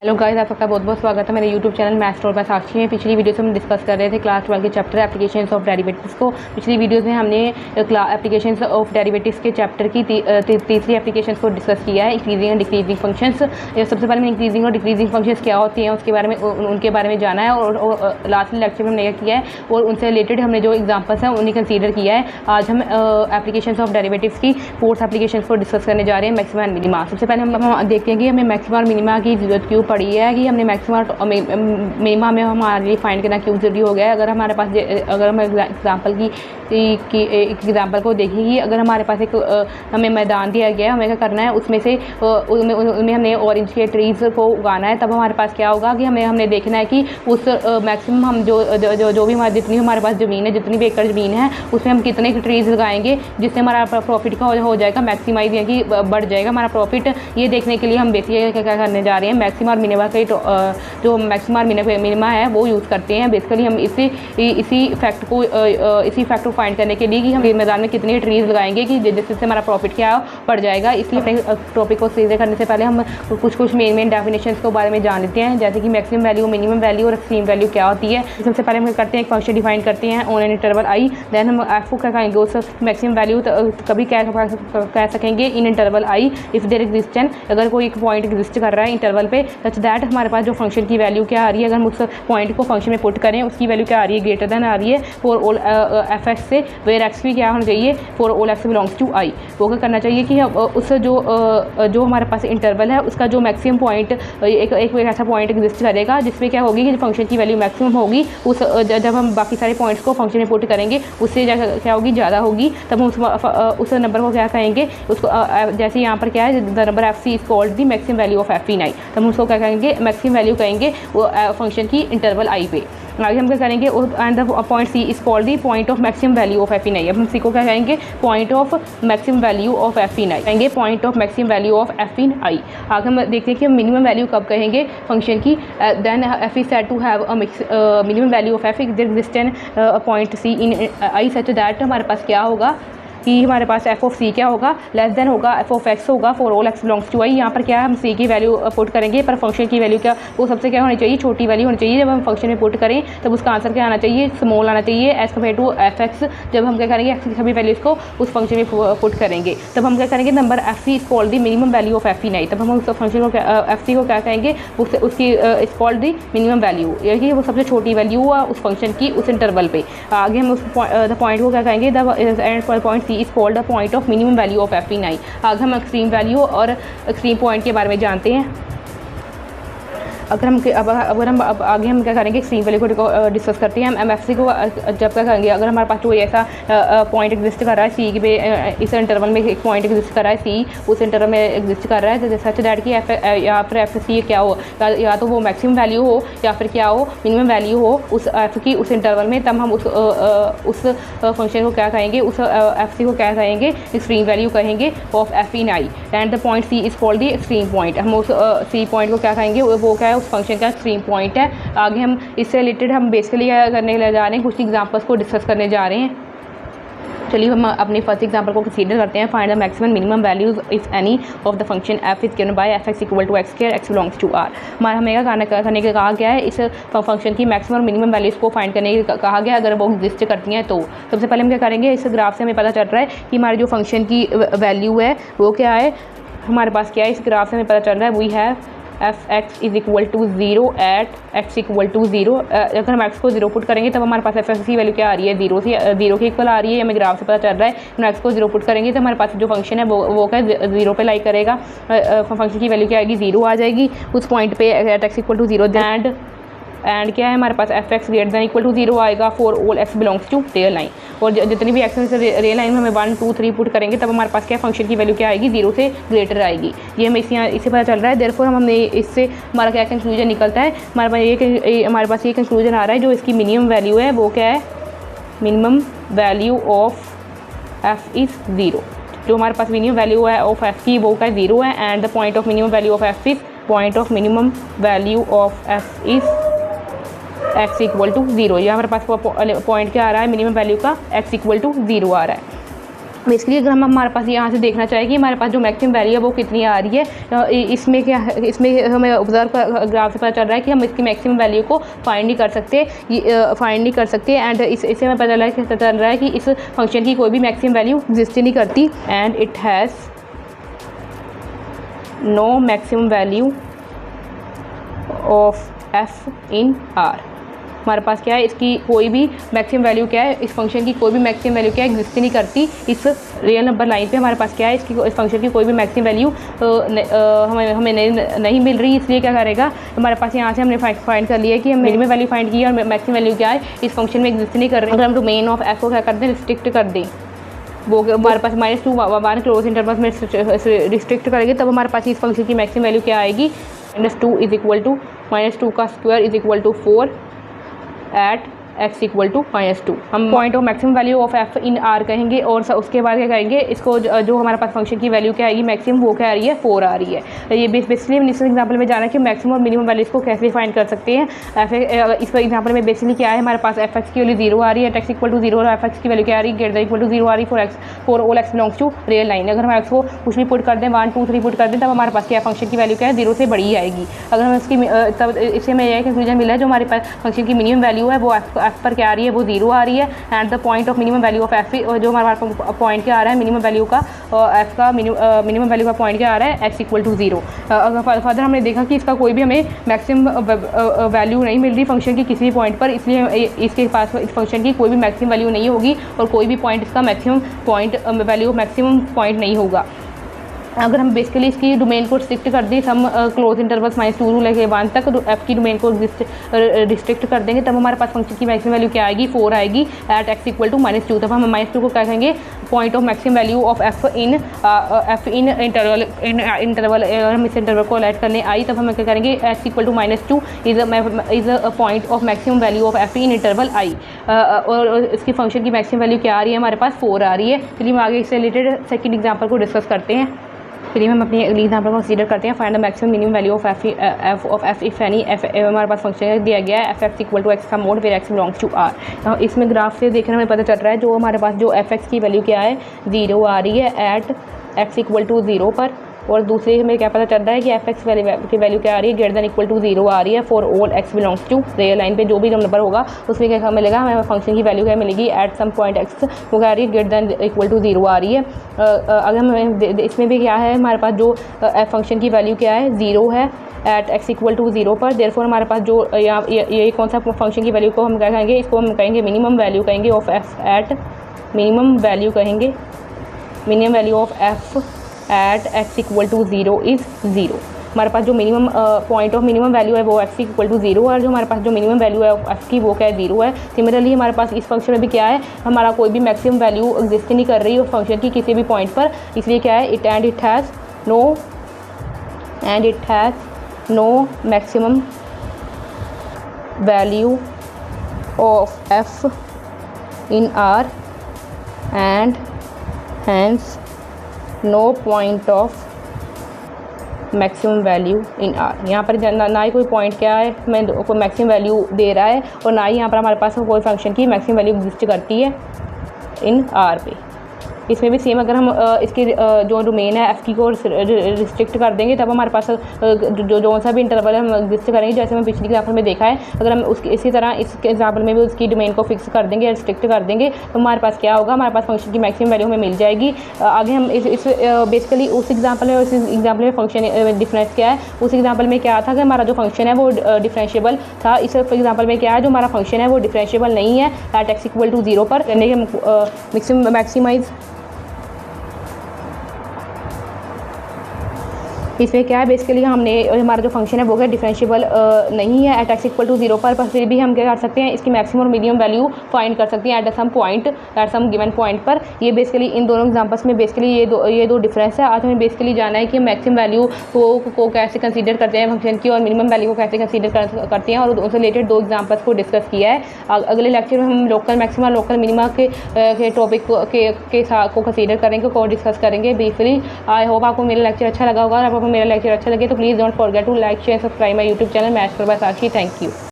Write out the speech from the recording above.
Hello guys, आप सबका बहुत बहुत स्वागत है मेरे यूट्यूब चैनल मैथ्स और साक्षी में। पिछली वीडियो से हम डिस्कस कर रहे थे क्लास 12 के चैप्टर एप्लीकेशंस ऑफ डेरिवेटिव्स को। पिछली वीडियोस में हमने एप्लीकेशंस ऑफ डेरिवेटिव्स के चैप्टर की तीसरी एप्लीकेशंस को डिस्कस किया है, इंक्रीजिंग एंड डिक्रीजिंग फंक्शंस। सबसे पहले इंक्रीजिंग और डिक्रीजिंग फंक्शंस क्या होती हैं उसके बारे में उनके बारे में जाना है और लास्ट लेक्चर में हमने किया है और उनसे रिलेटेड हमने जो एग्जाम्पल्स हैं उन्हें कंसीडर किया है। आज हम एप्लीकेशंस ऑफ डेरिवेटिव्स की फोर्थ एप्लीकेशन को डिस्कस करने जा रहे हैं, मैक्सिमा एंड मिनिमा। सबसे पहले हम देखते हैं कि हमें मैक्सिमा और मिनिमा की जरूरत क्यों पड़ी है, कि हमने मैक्सिमा और मिनिमा में हमारे लिए फाइंड करना क्यों जरूरी हो गया है। अगर हमारे पास अगर हम एग्जांपल की एग्जांपल को देखेंगे, अगर हमारे पास एक हमें मैदान दिया गया है, हमें क्या करना है, उसमें से उनमें हमने ऑरेंज के ट्रीज़ को उगाना है, तब हमारे पास क्या होगा कि हमने देखना है कि उस मैक्सिमम हम जो भी जितनी हमारे पास ज़मीन है, जितनी भी एकड़ ज़मीन है, उसमें हम कितने ट्रीज़ लगाएंगे जिससे हमारा प्रॉफिट का हो जाएगा मैक्सिमाइज, यानी कि बढ़ जाएगा हमारा प्रॉफिट। ये देखने के लिए हम बेसिकली क्या करने जा रहे हैं, मैक्सिमा और मिनिमा के जो मैक्सिमा और मिनिमा है वो यूज़ करते हैं। बेसिकली हम इसी फैक्ट को फाइंड करने के लिए कि हम मैदान में कितने ट्रीज़ लगाएंगे कि जिससे हमारा प्रॉफिट क्या बढ़ जाएगा। इसलिए अपने टॉपिक को क्लियर करने से पहले हम कुछ मेन डेफिनेशंस के बारे में जान लेते हैं, जैसे कि मैक्सिमम वैल्यू, मिनिमम वैल्यू और एक्सट्रीम वैल्यू क्या होती है। सबसे पहले हम करते हैं, एक फंक्शन डिफाइन करते हैं on an interval I, then हम एफ को क्या कहेंगे, उस मैक्सिमम वैल्यू कभी कह सकेंगे in interval I if there exist an, अगर कोई एक पॉइंट एग्जिस्ट कर रहा है इंटरवल पे, सच दैट हमारे पास जो फंक्शन की वैल्यू क्या आ रही है, अगर हम उस पॉइंट को फंक्शन में पुट करें, उसकी वैल्यू क्या आ रही है, ग्रेटर देन आ रही है फॉर ऑल एफ एक्स से, वेयर एक्स भी क्या होना चाहिए, for all x belongs to I. वो क्या करना चाहिए कि उस जो हमारे पास इंटरवल है उसका जो मैक्सिमम पॉइंट एक ऐसा पॉइंट एग्जिस्ट करेगा जिसमें क्या होगी कि फंक्शन की वैल्यू मैक्सिमम होगी, उस जब हम बाकी सारे पॉइंट्स को फंक्शन में पुट करेंगे उससे क्या होगी, ज़्यादा होगी, तब हम उस नंबर को क्या कहेंगे, उसको जैसे यहाँ पर क्या है, the number f c is called the maximum value of F in I, तब हम उसको क्या कहेंगे, मैक्सिमम वैल्यू कहेंगे वो फंक्शन की इंटरवल आई पे। आगे हम क्या करेंगे, and the point C is called the point of maximum value of F in I. अब हम सी को क्या कहेंगे, point of maximum value of F in I कहेंगे, point of maximum value of F in I. आगे हम देखते हैं कि हम मिनिमम वैल्यू कब कहेंगे फंक्शन की, then F is said to have a minimum value of F is there exist an point C in I such that हमारे पास क्या होगा कि हमारे पास एफ ऑफ सी क्या होगा, लेस देन होगा एफ ऑफ एक्स होगा for all x belongs to I. यहाँ पर क्या है, हम सी की वैल्यू पुट करेंगे, पर फंक्शन की वैल्यू क्या, वो सबसे क्या होनी चाहिए, छोटी वैल्यू होनी चाहिए। जब हम फंक्शन में पुट करें तब उसका आंसर क्या आना चाहिए, स्मॉल आना चाहिए as compare to F X. जब हम क्या करेंगे, एक्स की सभी वैल्यूज़ को उस फंक्शन में पुट करेंगे, तब हम क्या करेंगे, number f c is called the minimum value of F in I, तब हम उस फंक्शन को एफ सी को क्या कहेंगे, उसकी is called the minimum value, यानी वो सबसे छोटी वैल्यू हुआ उस फंक्शन की उस इंटरवल पे। आगे हम उस पॉइंट को क्या कहेंगे, the point C is called the point of minimum value of F in I. आगे हम एक्सट्रीम वैल्यू और एक्सट्रीम पॉइंट के बारे में जानते हैं। अगर हम आगे हम क्या करेंगे, एक्सट्रीम वैल्यू को डिस्कस करते हैं। हम एफ सी को जब क्या करेंगे, अगर हमारे पास कोई ऐसा पॉइंट एग्जिस्ट कर रहा है सी के पे, इस इंटरवल में एक पॉइंट एग्जिस्ट कर रहा है सी, उस इंटरवल में एग्जिस्ट कर रहा है, सच दैट कि एफ या फिर एफ सी क्या हो, या तो वो मैक्सिमम वैल्यू हो या फिर क्या हो, मिनिमम वैल्यू हो उस एफ की उस इंटरवल में, तब हम उस फंक्शन को क्या कहेंगे, उस एफ सी को क्या कहेंगे, एक्सट्रीम वैल्यू कहेंगे of F in I. And the point C is called the extreme point. हम उस सी पॉइंट को क्या कहेंगे, वो क्या है, उस फंक्शन का एक्सट्रीम पॉइंट है। आगे हम इससे रिलेटेड हम बेसिकली करने के लिए जा रहे हैं, कुछ एग्जांपल्स को डिस्कस करने जा रहे हैं। चलिए हम अपने फर्स्ट एग्जांपल को कंसीडर करते हैं। Find the maximum minimum values if any of the function F is given by F x equal to X square X belongs to R. हमारा हमें क्या करने का कहा गया है, इस फंक्शन की मैक्सिमम और मिनिमम वैल्यूज़ को फाइंड करने का कहा गया, अगर वो एग्जिस्ट करती हैं तो। सबसे पहले हम क्या करेंगे, इस ग्राफ से हमें पता चल रहा है कि हमारे जो फंक्शन की वैल्यू है वो क्या है, हमारे पास क्या है, इस ग्राफ से हमें पता चल रहा है we have f x is equal to zero at x equal to zero. अगर हम एक्स को जीरो पुट करेंगे तब हमारे पास एफ एक्स की वैल्यू क्या आ रही है, जीरो के इक्वल आ रही है, हमें ग्राफ से पता चल रहा है। हम एक्स को जीरो पुट करेंगे तो हमारे पास जो फंक्शन है वो क्या जीरो पे लाई करेगा, फंक्शन की वैल्यू क्या आएगी, जीरो आ जाएगी उस पॉइंट पे at x equal to zero. And क्या है, हमारे पास f x greater than equal to zero आएगा for all x belongs to real line. और जितनी भी एक्स रियल लाइन में हमें 1 2 3 पुट करेंगे तब हमारे पास क्या फंक्शन की वैल्यू क्या आएगी, जीरो से ग्रेटर आएगी। ये हमें इससे पता चल रहा है। देयरफॉर हमने इससे हमारा क्या कंक्लूजन निकलता है, हमारे पास ये कंक्लूजन आ रहा है, जो इसकी मिनिमम वैल्यू है वो क्या है, minimum value of f is zero. जो हमारे पास मिनिमम वैल्यू है ऑफ एफ की वो क्या ज़ीरो है, and the point of minimum value of f is, point of minimum value of f is x equal to zero. ये हमारे पास पॉइंट क्या आ रहा है, मिनिमम वैल्यू का एक्स इक्वल टू ज़ीरो आ रहा है। बेसिकली अगर हम हमारे पास यहाँ से देखना चाहें कि हमारे पास जो मैक्सिमम वैल्यू है वो कितनी आ रही है, इसमें क्या इसमें हमें ऑब्जर्व ग्राफ से पता चल रहा है कि हम इसकी मैक्सिमम वैल्यू को फाइंड नहीं कर सकते एंड इससे हमें पता चल रहा है कि इस फंक्शन की कोई भी मैक्सिमम वैल्यू एग्जिस्ट नहीं करती and it has no maximum value of F in R. हमारे पास क्या है, इसकी कोई भी मैक्सिमम वैल्यू क्या है, इस फंक्शन की कोई भी मैक्सिमम वैल्यू क्या है एग्जिस्ट नहीं करती। इस रियल नंबर लाइन पे हमारे पास क्या है, इस फंक्शन की कोई भी मैक्सिमम वैल्यू हमें नहीं मिल रही। इसलिए क्या करेगा, हमारे पास यहाँ से हमने फाइंड कर लिया कि हम मिनिमम वैल्यू फाइंड की और मैक्सिमम वैल्यू क्या है इस फंक्शन में एग्जिस्ट नहीं कर रही। अगर हम डोमेन ऑफ एफ को क्या कर दें, रिस्ट्रिक्ट कर दें, वो हमारे पास -2 1 क्लोज इंटरवल में रिस्ट्रिक्ट करेंगे, तब हमारे पास इस फंक्शन की मैक्सिमम वैल्यू क्या आएगी, -2 इज इक्वल टू -2 का square is equal to 4 at x equal to -2। हम point of maximum value of F in R कहेंगे और उसके बाद क्या करेंगे, इसको जो हमारे पास फंक्शन की वैल्यू क्या आएगी मैक्सिमम, वो क्या आ रही है 4 आ रही है। ये बेसिकली इस एग्जांपल में जाना है कि मैक्सिमम और मिनिमम वैल्यूज़ को कैसे फाइंड कर सकते हैं। इस एग्जांपल में बेसिकली क्या है, हमारे पास एफ एक्स की वैल्यू 0 आ रही है, x इक्वल टू 0 और एफ एक्स की वैल्यू क्या आ रही है, ग्रेटर इक्वल टू 0 आ रही है for all x belongs to real line. अगर हम एक्स को कुछ भी पुट कर दें, 1 2 3 पुट कर दें, तब हमारे पास क्या फंक्शन की वैल्यू क्या है 0 से बड़ी ही आएगी। अगर हम इसकी तब इससे हमें यह कंक्लूजन मिला है जो हमारे पास फंक्शन की मिनिमम वैल्यू है वो एफ पर क्या आ रही है, वो 0 आ रही है and the point of minimum value of F, और जो हमारे पास पॉइंट क्या आ रहा है मिनिमम वैल्यू का, एफ का मिनिमम वैल्यू का पॉइंट क्या आ रहा है, एक्स इक्वल टू 0। फर्दर हमने देखा कि इसका कोई भी हमें मैक्सिमम वैल्यू नहीं मिल रही फंक्शन की किसी भी पॉइंट पर, इसलिए इसके पास इस फंक्शन की कोई भी मैक्सिमम वैल्यू नहीं होगी और कोई भी पॉइंट इसका maximum point value maximum point नहीं होगा। अगर हम बेसिकली इसकी डोमेन को रिस्ट्रिक्ट कर दें, हम क्लोज इंटरवल्स -2 लेके 1 तक एफ की डोमेन को रिस्ट्रिक्ट कर देंगे, तब हमारे पास फंक्शन की मैक्सिमम वैल्यू क्या आएगी, 4 आएगी एट एक्स इक्वल टू -2। तब हम -2 को क्या कहेंगे, point of maximum value of F in interval. अगर हम इस इंटरवल को ऐड करने आई, तब हम क्या करेंगे, x equal to -2 is a point of maximum value of F in interval I. और इसकी फंक्शन की मैक्सिमम वैल्यू क्या आ रही है, हमारे पास 4 आ रही है। चलिए हम आगे इससे रिलेटेड सेकंड एग्जांपल को डिस्कस करते हैं। चलिए हम अपनी अगली एग्जांपल को कंसीडर करते हैं। Find the maximum minimum value of f if any f. हमारे पास फंक्शन दिया गया है f x equal to x का mod where x belongs to R. इसमें ग्राफ से देखने में पता चल रहा है जो हमारे पास जो एफ एक्स की वैल्यू क्या है 0 आ रही है एट एक्स इक्वल टू 0 पर, और दूसरे हमें क्या पता चल रहा है कि एफ एक्स की वैल्यू क्या आ रही है, ग्रेटर देन इक्वल टू 0 आ रही है for all x belongs to real line पे जो भी नंबर होगा उसमें क्या मिलेगा, हमें फंक्शन की वैल्यू क्या मिलेगी एट सम पॉइंट एक्स, वो क्या आ रही है ग्रेटर देन इक्वल टू 0 आ रही है। अगर हम इसमें भी क्या है, हमारे पास जो फंक्शन की वैल्यू क्या है 0 है एट एक्स इक्वल टू 0 पर, देयरफॉर हमारे पास जो ये कौन सा फंक्शन की वैल्यू को हम क्या कहेंगे, इसको हम कहेंगे मिनिमम वैल्यू कहेंगे of f at minimum value कहेंगे minimum value of f at x equal to 0 is 0। हमारे पास जो minimum point of minimum value है वो एक्स इक्वल टू 0 है और जो हमारे पास जो मिनिमम वैल्यू है एफ की वो क्या है 0 है। सिमिलरली हमारे पास इस फंक्शन में भी क्या है, हमारा कोई भी मैक्सिमम वैल्यू एग्जिस्ट नहीं कर रही उस फंक्शन की किसी भी पॉइंट पर, इसलिए क्या है it has no maximum value of F in R and hence no point of maximum value in R. यहाँ पर ना ही कोई पॉइंट क्या है मैं कोई मैक्सिमम वैल्यू दे रहा है और ना ही यहाँ पर हमारे पास कोई फंक्शन की मैक्सिमम वैल्यू एग्जिस्ट करती है इन आर पे। इसमें भी सेम अगर हम इसकी जो डोमेन है एफ की को रिस्ट्रिक्ट कर देंगे, तब हमारे पास जो सा भी इंटरवल है हम एग्जिस्ट करेंगे, जैसे हम पिछले एग्जाम्पल में देखा है। अगर हम उसकी इसी तरह इस एग्जाम्पल में भी उसकी डोमेन को फिक्स कर देंगे, रिस्ट्रिक्ट कर देंगे, तो हमारे पास क्या होगा, हमारे पास फंक्शन की मैक्सिमम वैल्यू हमें मिल जाएगी। आगे हम इस बेसिकली उस एग्जाम्पल में फंक्शन डिफरेंस क्या है, उस एग्जाम्पल में क्या था कि हमारा जो फंक्शन है वो डिफरेंशिएबल था। इस एग्जाम्पल में क्या है, जो हमारा फंक्शन है वो डिफरेंशिएबल नहीं है एट एक्स इक्वल टू 0 पर, यानी कि मैक्सिमाइज इसमें क्या है बेसिकली हमने हमारा जो फंक्शन है वो क्या डिफरेंशिएबल नहीं है एट एक्स इक्वल टू 0 पर फिर भी हम क्या कर सकते हैं, इसकी मैक्सिमम और मिनिमम वैल्यू फाइंड कर सकते हैं at some point at some given point पर। ये बेसिकली इन दोनों एग्जांपल्स में बेसिकली ये दो डिफरेंस है। आज हमें बेसिकली जाना है कि मैक्सिमम वैल्यू को कैसे कंसीडर करते हैं फंक्शन की और मिनिमम वैल्यू को कैसे कंसीडर करते हैं, और उनसे रिलेटेड 2 एग्जाम्पल्स को डिस्कस किया है। अगले लेक्चर में हम लोकल मैक्सिमा लोकल मिनिमा के टॉपिक को कंसीडर करेंगे, को डिस्कस करेंगे ब्रीफली। आई होप आपको मेरा लेक्चर अच्छा लगा होगा। आपको मेरा लेक्चर अच्छा लगे तो please don't forget to like share subscribe my YouTube channel maths for by Sakshi. Thank you.